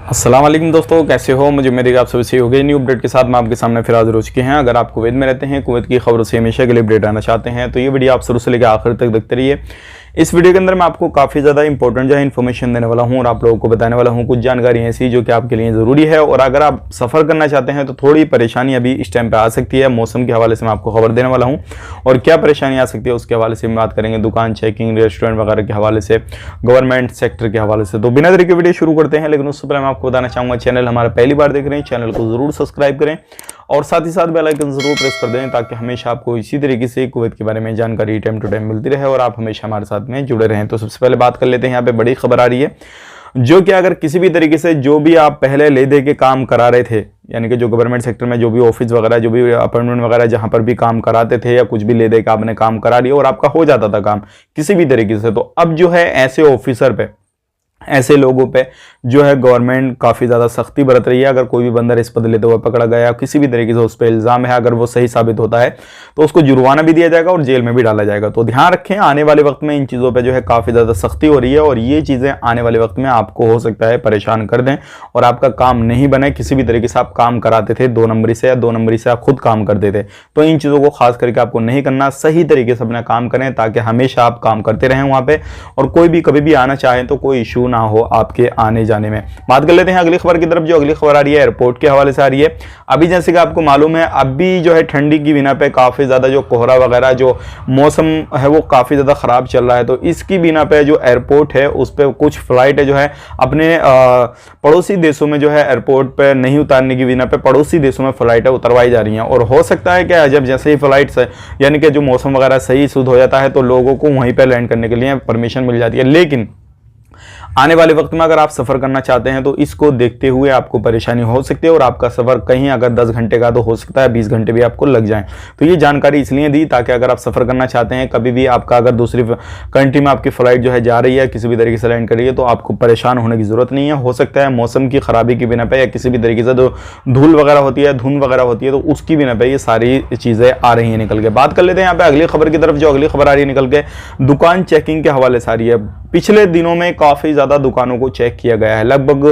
अस्सलाम वालेकुम दोस्तों, कैसे हो? मुझे उम्मीद आप सभी सही हो गए। न्यू अपडेट के साथ मैं आपके सामने फिर हाजिर हो चुके हैं। अगर आप कुवैत में रहते हैं, कुवैत की खबरों से हमेशा के लिए अपडेट आना चाहते हैं तो ये वीडियो आप शुरू से लेकर आखिर तक देखते रहिए। इस वीडियो के अंदर मैं आपको काफ़ी ज़्यादा इंपॉर्टेंट जो है इन्फॉर्मेशन देने वाला हूँ और आप लोगों को बताने वाला हूँ कुछ जानकारी ऐसी जो कि आपके लिए ज़रूरी है। और अगर आप सफ़र करना चाहते हैं तो थोड़ी परेशानी अभी इस टाइम पे आ सकती है। मौसम के हवाले से मैं आपको खबर देने वाला हूँ और क्या परेशानी आ सकती है उसके हवाले से बात करेंगे। दुकान चेकिंग, रेस्टोरेंट वगैरह के हवाले से, गवर्नमेंट सेक्टर के हवाले से। तो बिना देरी के वीडियो शुरू करते हैं, लेकिन उससे पहले मैं आपको बताना चाहूँगा, चैनल हमारा पहली बार देख रहे हैं, चैनल को ज़रूर सब्सक्राइब करें और साथ ही साथ बेल आइकन जरूर प्रेस कर दें ताकि हमेशा आपको इसी तरीके से कुवैत के बारे में जानकारी टाइम टू टाइम मिलती रहे और आप हमेशा हमारे साथ में जुड़े रहें। तो सबसे पहले बात कर लेते हैं, यहाँ पे बड़ी खबर आ रही है जो कि अगर किसी भी तरीके से जो भी आप पहले ले दे के काम करा रहे थे, यानी कि जो गवर्नमेंट सेक्टर में जो भी ऑफिस वगैरह, जो भी अपॉइंटमेंट वगैरह जहां पर भी काम कराते थे या कुछ भी ले दे के आपने काम करा लिया और आपका हो जाता था काम किसी भी तरीके से, तो अब जो है ऐसे ऑफिसर पे, ऐसे लोगों पे जो है गवर्नमेंट काफ़ी ज़्यादा सख्ती बरत रही है। अगर कोई भी बंदा रिश्वत लेते हुए पकड़ा गया, किसी भी तरीके से उस पर इल्ज़ाम है, अगर वो सही साबित होता है तो उसको जुर्माना भी दिया जाएगा और जेल में भी डाला जाएगा। तो ध्यान रखें, आने वाले वक्त में इन चीज़ों पे जो है काफ़ी ज़्यादा सख्ती हो रही है और ये चीज़ें आने वाले वक्त में आपको हो सकता है परेशान कर दें और आपका काम नहीं बने। किसी भी तरीके से आप काम कराते थे 2 नंबरी से या 2 नंबरी से आप खुद काम करते थे, तो इन चीज़ों को खास करके आपको नहीं करना। सही तरीके से अपना काम करें ताकि हमेशा आप काम करते रहें वहाँ पे और कोई भी कभी भी आना चाहे तो कोई इशू ना हो आपके आने जाने में। बात कर लेते हैं अगली खबर की तरफ। जो अगली खबर आ रही है एयरपोर्ट के हवाले से आ रही है। अभी जैसे कि आपको मालूम है, अभी जो है ठंडी की बिना पे काफ़ी ज़्यादा जो कोहरा वगैरह जो मौसम है वो काफ़ी ज़्यादा ख़राब चल रहा है, तो इसकी बिना पे जो एयरपोर्ट है उस पर कुछ फ्लाइट है जो है अपने पड़ोसी देशों में जो है एयरपोर्ट पर नहीं उतारने की बिना पे पड़ोसी देशों में फ्लाइटें उतरवाई जा रही हैं। और हो सकता है कि जब जैसे ही फ्लाइट यानी कि जो मौसम वगैरह सही शुद्ध हो जाता है तो लोगों को वहीं पर लैंड करने के लिए परमिशन मिल जाती है। लेकिन आने वाले वक्त में अगर आप सफ़र करना चाहते हैं तो इसको देखते हुए आपको परेशानी हो सकती है और आपका सफ़र कहीं अगर 10 घंटे का तो हो सकता है 20 घंटे भी आपको लग जाएं। तो ये जानकारी इसलिए दी ताकि अगर आप सफ़र करना चाहते हैं, कभी भी आपका अगर दूसरी कंट्री में आपकी फ़्लाइट जो है जा रही है, किसी भी तरीके से लैंड कर रही है, तो आपको परेशान होने की ज़रूरत नहीं है। हो सकता है मौसम की ख़राबी की बिना पर या किसी भी तरीके से जो धूल वगैरह होती है, धुंध वगैरह होती है, तो उसकी बिना पर ये सारी चीज़ें आ रही हैं निकल के। बात कर लेते हैं यहाँ पर अगली खबर की तरफ। जो अगली खबर आ रही है निकल के दुकान चेकिंग के हवाले से आ रही है। पिछले दिनों में काफ़ी ज़्यादा दुकानों को चेक किया गया है, लगभग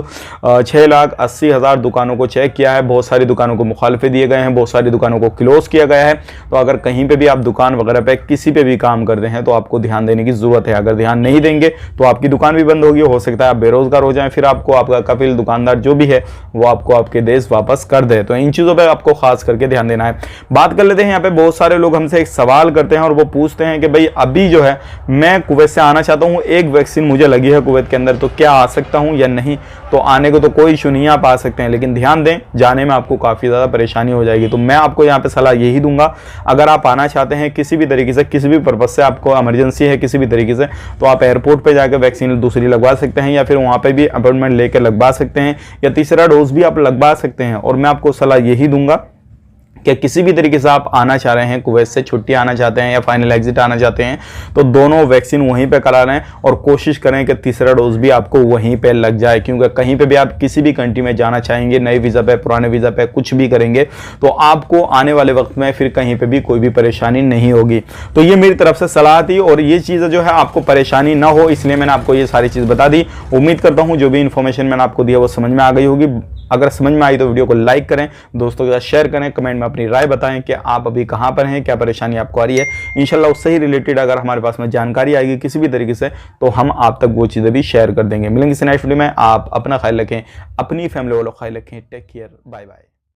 6,80,000 दुकानों को चेक किया है। बहुत सारी दुकानों को मुखालफे दिए गए हैं, बहुत सारी दुकानों को क्लोज किया गया है। तो अगर कहीं पे भी आप दुकान वगैरह पे किसी पे भी काम करते हैं तो आपको ध्यान देने की ज़रूरत है। अगर ध्यान नहीं देंगे तो आपकी दुकान भी बंद होगी, हो सकता है आप बेरोजगार हो जाएं, फिर आपको आपका कफिल दुकानदार जो भी है वो आपको आपके देश वापस कर दे। तो इन चीज़ों पर आपको खास करके ध्यान देना है। बात कर लेते हैं, यहाँ पे बहुत सारे लोग हमसे एक सवाल करते हैं और वो पूछते हैं कि भाई अभी जो है मैं कुवैत से आना चाहता हूँ, एक वैक्सीन मुझे लगी है कुवैत के अंदर, तो क्या आ सकता हूं या नहीं? तो आने को तो कोई इशू नहीं है, आप आ सकते हैं, लेकिन ध्यान दें जाने में आपको काफ़ी ज़्यादा परेशानी हो जाएगी। तो मैं आपको यहाँ पे सलाह यही दूंगा, अगर आप आना चाहते हैं किसी भी तरीके से, किसी भी पर्पज़ से, आपको इमरजेंसी है किसी भी तरीके से, तो आप एयरपोर्ट पे जाकर वैक्सीन दूसरी लगवा सकते हैं या फिर वहाँ पे भी अपॉइंटमेंट लेकर लगवा सकते हैं या तीसरा डोज भी आप लगवा सकते हैं। और मैं आपको सलाह यही दूंगा कि किसी भी तरीके से आप आना चाह रहे हैं कुवैत से, छुट्टी आना चाहते हैं या फाइनल एग्जिट आना चाहते हैं, तो दोनों वैक्सीन वहीं पे करा लें और कोशिश करें कि तीसरा डोज भी आपको वहीं पे लग जाए। क्योंकि कहीं पे भी आप किसी भी कंट्री में जाना चाहेंगे, नए वीज़ा पे, पुराने वीज़ा पे कुछ भी करेंगे, तो आपको आने वाले वक्त में फिर कहीं पर भी कोई भी परेशानी नहीं होगी। तो ये मेरी तरफ से सलाह थी और ये चीज़ें जो है आपको परेशानी ना हो इसलिए मैंने आपको ये सारी चीज़ बता दी। उम्मीद करता हूँ जो भी इन्फॉर्मेशन मैंने आपको दिया वो समझ में आ गई होगी। अगर समझ में आई तो वीडियो को लाइक करें, दोस्तों के साथ शेयर करें, कमेंट में अपनी राय बताएं कि आप अभी कहां पर हैं, क्या परेशानी आपको आ रही है। इंशाल्लाह उससे ही रिलेटेड अगर हमारे पास में जानकारी आएगी किसी भी तरीके से तो हम आप तक वो चीज़ें भी शेयर कर देंगे। मिलेंगे इस नेक्स्ट वीडियो में। आप अपना ख्याल रखें, अपनी फैमिली वालों का ख्याल रखें। Take care, bye bye.